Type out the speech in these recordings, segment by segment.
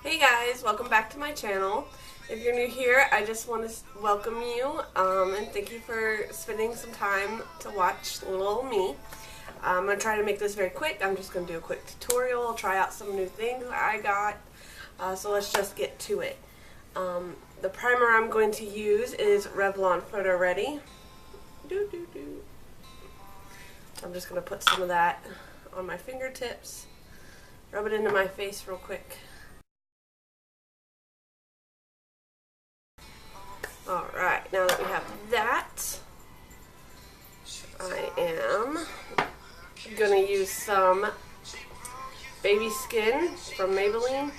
Hey guys, welcome back to my channel. If you're new here, I just want to welcome you and thank you for spending some time to watch little old me. I'm going to try to make this very quick. I'm just going to do a quick tutorial, try out some new things I got. So let's just get to it. The primer I'm going to use is Revlon Photo Ready. I'm just going to put some of that on my fingertips, rub it into my face real quick. Alright, now that we have that, I am going to use some Baby Skin from Maybelline,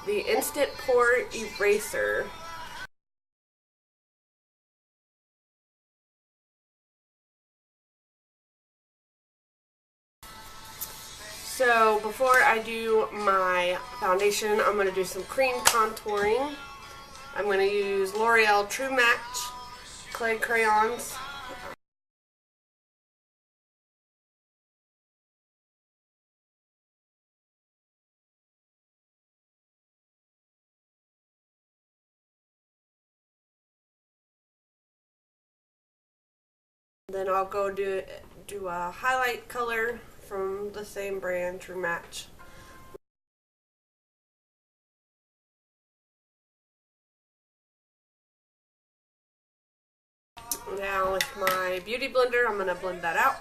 the Instant Pore Eraser. So before I do my foundation, I'm going to do some cream contouring. I'm going to use L'Oreal True Match clay crayons. Then I'll go do a highlight color from the same brand, True Match. Now with my beauty blender, I'm going to blend that out.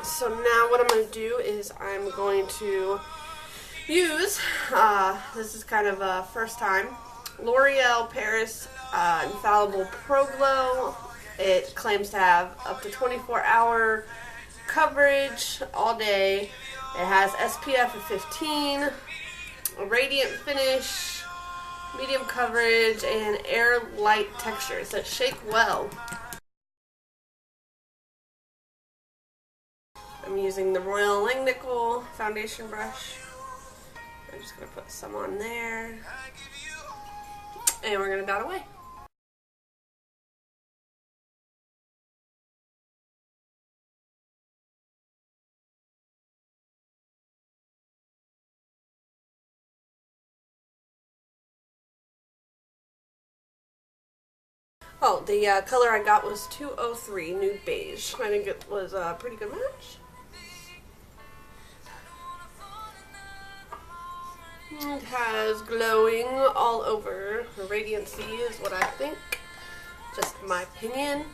So now what I'm going to do is I'm going to use, this is kind of a first time, L'Oreal Paris Infallible Pro Glow. It claims to have up to 24-hour coverage all day. It has SPF of 15, a radiant finish, medium coverage, and air light texture. So shake well. I'm using the Royal Langnickel foundation brush. I'm just going to put some on there. And we're going to dot away. Oh, the color I got was 203 Nude Beige. I think it was a pretty good match. It has glowing all over. Radiancy is what I think. Just my opinion.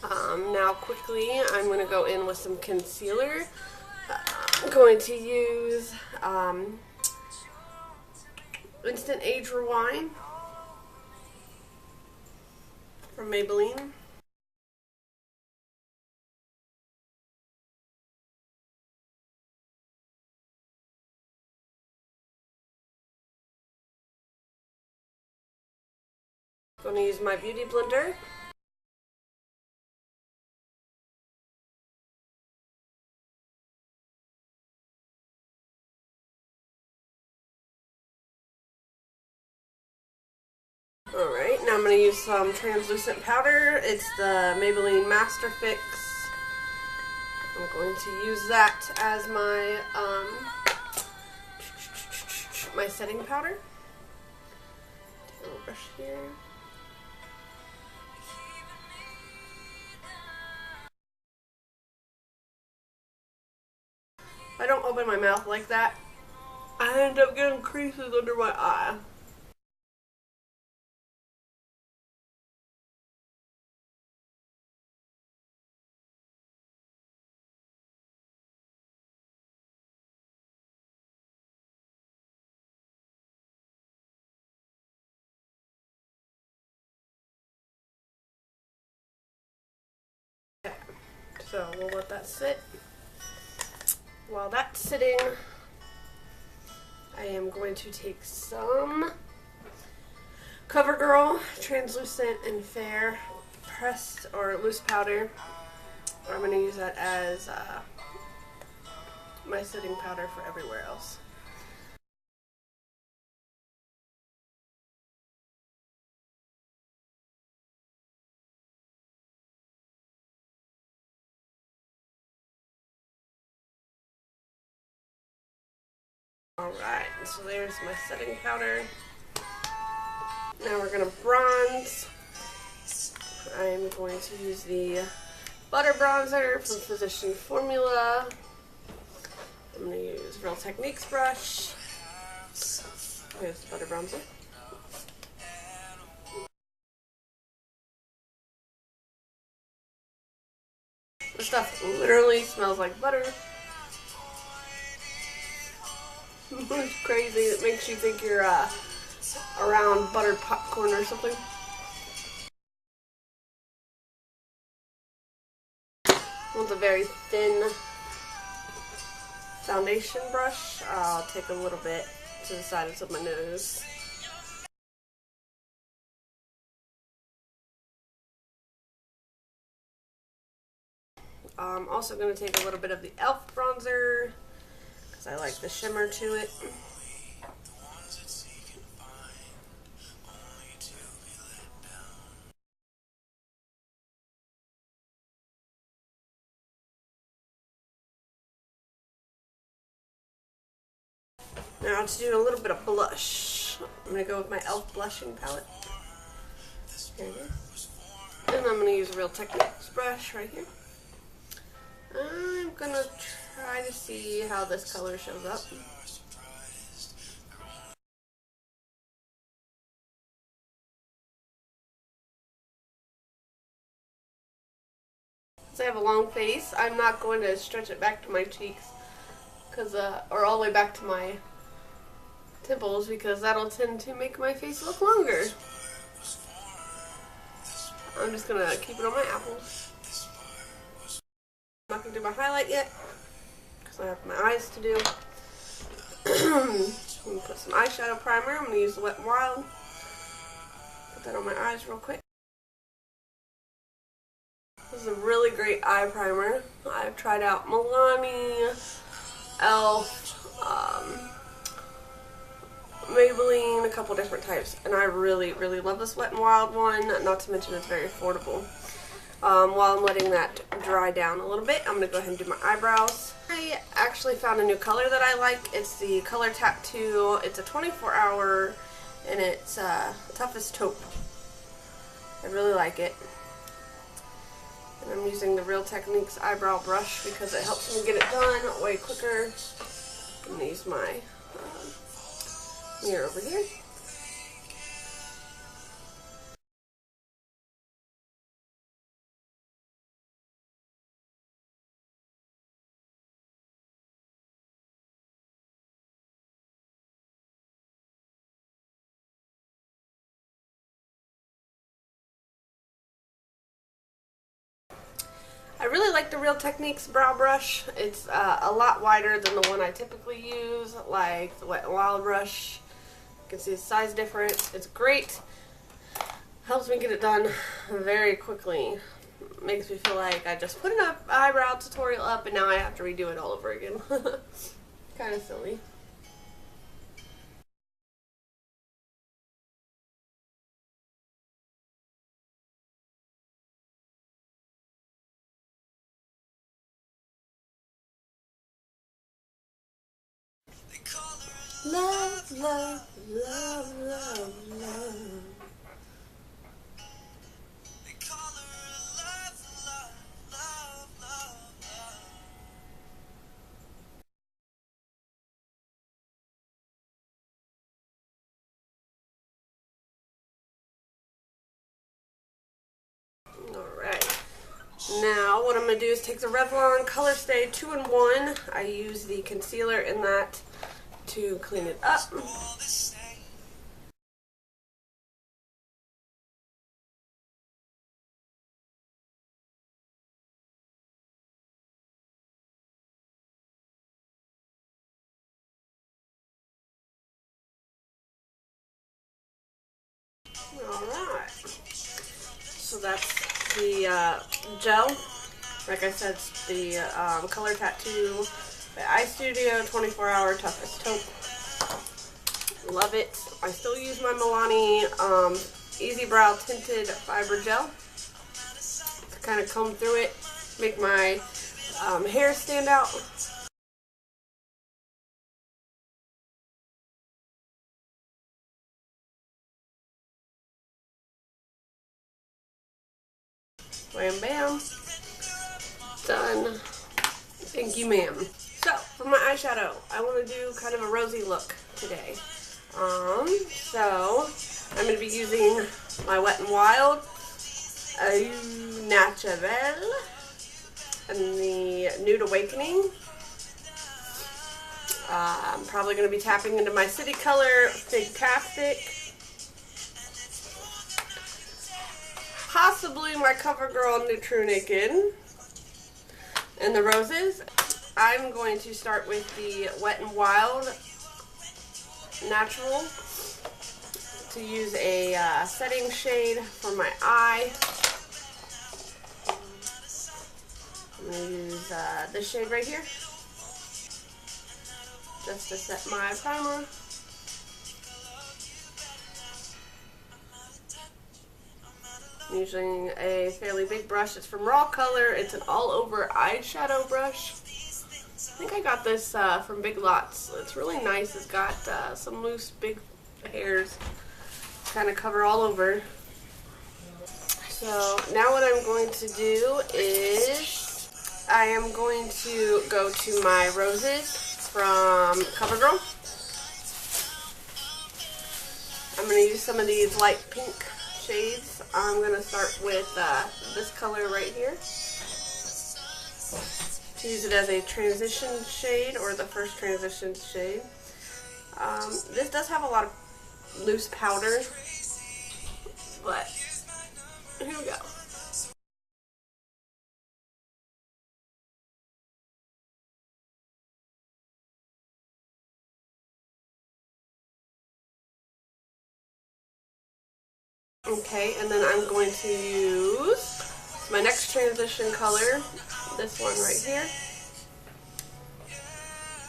Now quickly, I'm going to go in with some concealer. I'm going to use Instant Age Rewind from Maybelline. I'm going to use my beauty blender. Alright, now I'm going to use some translucent powder. It's the Maybelline Master Fix. I'm going to use that as my my setting powder. Take a little brush here. If I don't open my mouth like that, I end up getting creases under my eye. Okay, so we'll let that sit. While that's sitting, I am going to take some CoverGirl Translucent and Fair Pressed or Loose Powder. I'm going to use that as my setting powder for everywhere else. Alright, so there's my setting powder. Now we're going to bronze. I'm going to use the Butter Bronzer from Physician Formula. I'm going to use Real Techniques brush. Here's the Butter Bronzer. This stuff literally smells like butter. It's crazy. It makes you think you're around buttered popcorn or something. With a very thin foundation brush, I'll take a little bit to the sides of my nose. I'm also going to take a little bit of the e.l.f. bronzer because I like the shimmer to it. Now to do a little bit of blush, I'm going to go with my e.l.f. blushing palette. Here it is. And I'm going to use a Real Techniques brush right here. I'm going to try to see how this color shows up. Since I have a long face, I'm not going to stretch it back to my cheeks, or all the way back to my temples, because that'll tend to make my face look longer. I'm just going to keep it on my apples. I'm not going to do my highlight yet, because I have my eyes to do. I'm going to put some eyeshadow primer. I'm going to use the Wet n Wild. Put that on my eyes real quick. This is a really great eye primer. I've tried out Milani, e.l.f., Maybelline, a couple different types, and I really, really love this Wet n Wild one, not to mention it's very affordable. While I'm letting that dry down a little bit, I'm going to go ahead and do my eyebrows. I actually found a new color that I like. It's the Color Tattoo. It's a 24-hour, and it's Toughest Taupe. I really like it. And I'm using the Real Techniques eyebrow brush because it helps me get it done way quicker. I'm going to use my mirror over here. I really like the Real Techniques brow brush. It's a lot wider than the one I typically use, like the Wet n Wild brush. You can see the size difference. It's great. Helps me get it done very quickly. Makes me feel like I just put an eyebrow tutorial up and now I have to redo it all over again. Kind of silly. Love, love, love, love, love. Alright. Now what I'm going to do is take the Revlon Color Stay 2-in-1. I use the concealer in that to clean it up. Alright. So that's the gel. Like I said, it's the Color Tattoo by iStudio 24-hour toughest taupe. Love it. I still use my Milani Easy Brow Tinted Fiber Gel to kind of comb through it, make my hair stand out. Wham bam. Done. Thank you, ma'am. So, for my eyeshadow, I want to do kind of a rosy look today. So, I'm going to be using my Wet n Wild Au Naturel and the Nude Awakening. I'm probably going to be tapping into my City Color Figtastic. Possibly my CoverGirl New True Naked. And the roses. I'm going to start with the Wet n Wild Natural to use a setting shade for my eye. I'm going to use this shade right here just to set my primer. I'm using a fairly big brush. It's from Raw Color. It's an all-over eyeshadow brush. I think I got this from Big Lots. It's really nice. It's got some loose, big hairs kind of cover all over. So now what I'm going to do is I am going to go to my roses from CoverGirl. I'm going to use some of these light pink shades. I'm going to start with this color right here. To use it as a transition shade or the first transition shade. This does have a lot of loose powder, but here we go. Okay, and then I'm going to use my next transition color, this one right here.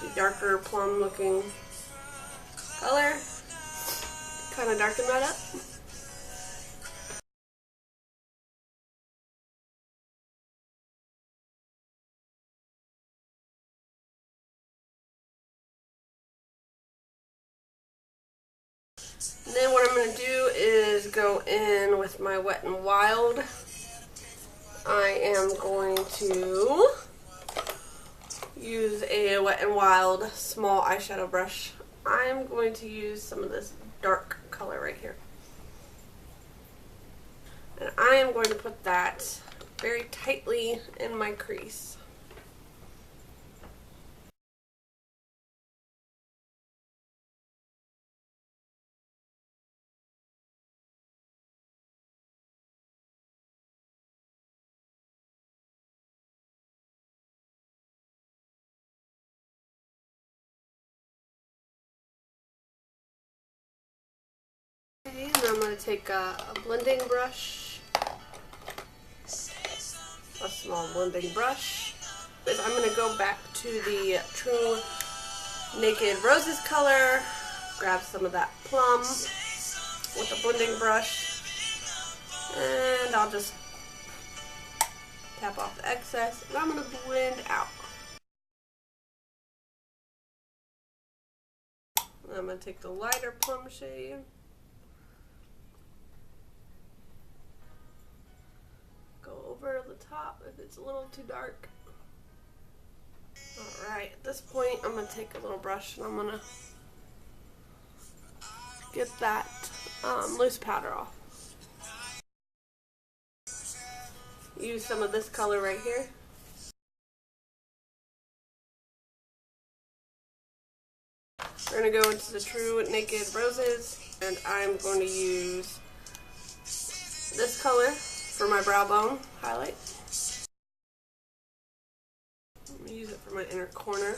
The darker plum looking color. Kind of darken that up. And then what I'm going to do is go in with my Wet n Wild. I am going to use a Wet n Wild small eyeshadow brush. I'm going to use some of this dark color right here. And I am going to put that very tightly in my crease. Okay, and I'm going to take a blending brush, a small blending brush. I'm going to go back to the True Naked Roses color, grab some of that plum with a blending brush, and I'll just tap off the excess, and I'm going to blend out. And I'm going to take the lighter plum shade. Over the top if it's a little too dark. Alright, at this point I'm going to take a little brush and I'm going to get that loose powder off. Use some of this color right here. We're going to go into the True Naked Roses, and I'm going to use this color for my brow bone highlight. I'm going to use it for my inner corner.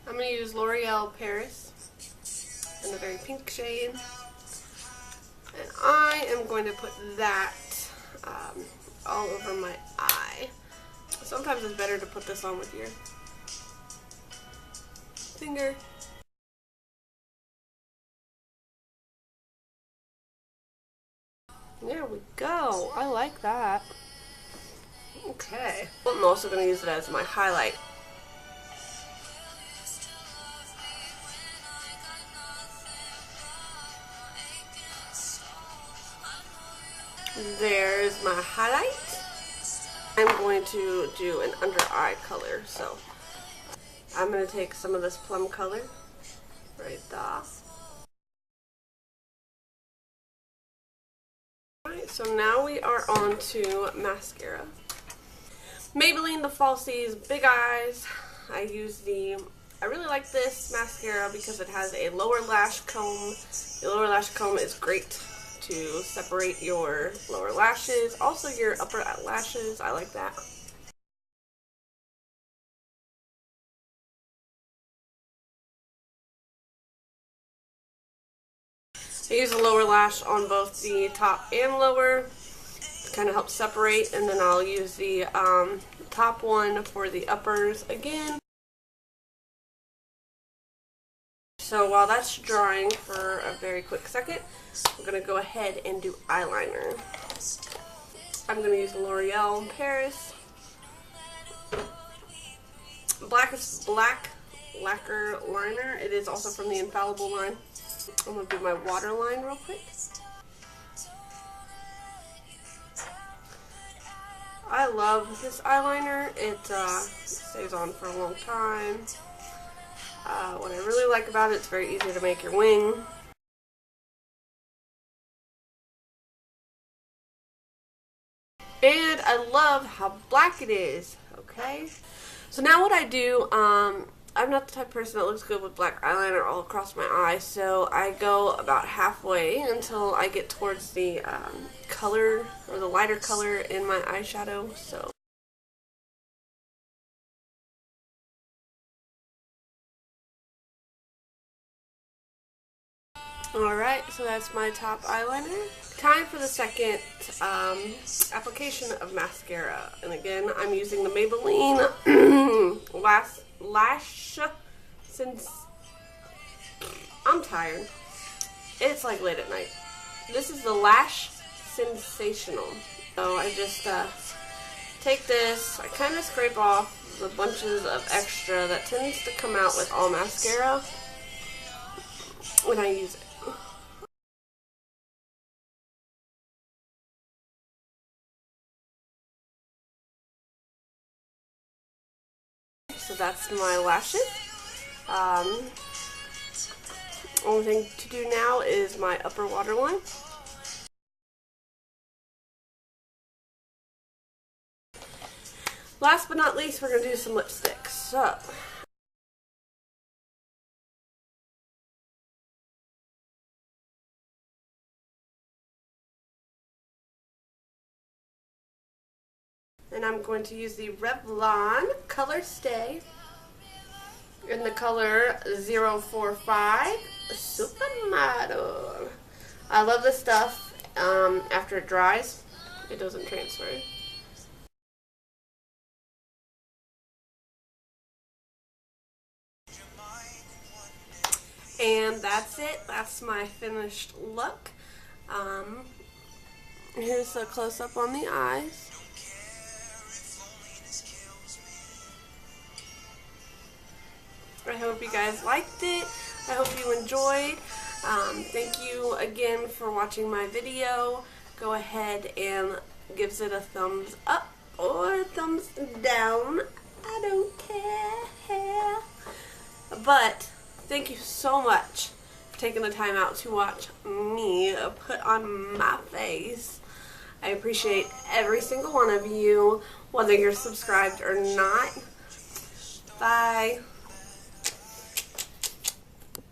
I'm going to use L'Oreal Paris in a very pink shade. And I am going to put that all over my eye. Sometimes it's better to put this on with your finger. There we go. I like that. Okay. I'm also going to use it as my highlight. There's my highlight. I'm going to do an under eye color. So I'm going to take some of this plum color right there. Alright, so now we are on to mascara. Maybelline The Falsies Big Eyes. I really like this mascara because it has a lower lash comb. The lower lash comb is great to separate your lower lashes, also your upper lashes. I like that. I use a lower lash on both the top and lower to kind of help separate, and then I'll use the top one for the uppers again. So while that's drying for a very quick second, I'm going to go ahead and do eyeliner. I'm going to use L'Oreal Paris Blackest Black Lacquer Liner. It is also from the Infallible line. I'm going to do my waterline real quick. I love this eyeliner. It stays on for a long time. What I really like about it, it's very easy to make your wing. And I love how black it is, okay? So now what I do, I'm not the type of person that looks good with black eyeliner all across my eye, so I go about halfway until I get towards the color, or the lighter color in my eyeshadow, so. Alright, so that's my top eyeliner. Time for the second application of mascara. And again, I'm using the Maybelline Lash since I'm tired. It's like late at night. This is the Lash Sensational. So I just take this, I kind of scrape off the bunches of extra that tends to come out with all mascara when I use it. So that's my lashes. Only thing to do now is my upper waterline. Last but not least, we're going to do some lipsticks. So, and I'm going to use the Revlon Color Stay in the color 045 Supermodel. I love this stuff. After it dries, it doesn't transfer. And that's it. That's my finished look. Here's a close-up on the eyes. I hope you guys liked it. I hope you enjoyed. Thank you again for watching my video. Go ahead and give it a thumbs up or a thumbs down. I don't care. But thank you so much for taking the time out to watch me put on my face. I appreciate every single one of you, whether you're subscribed or not. Bye.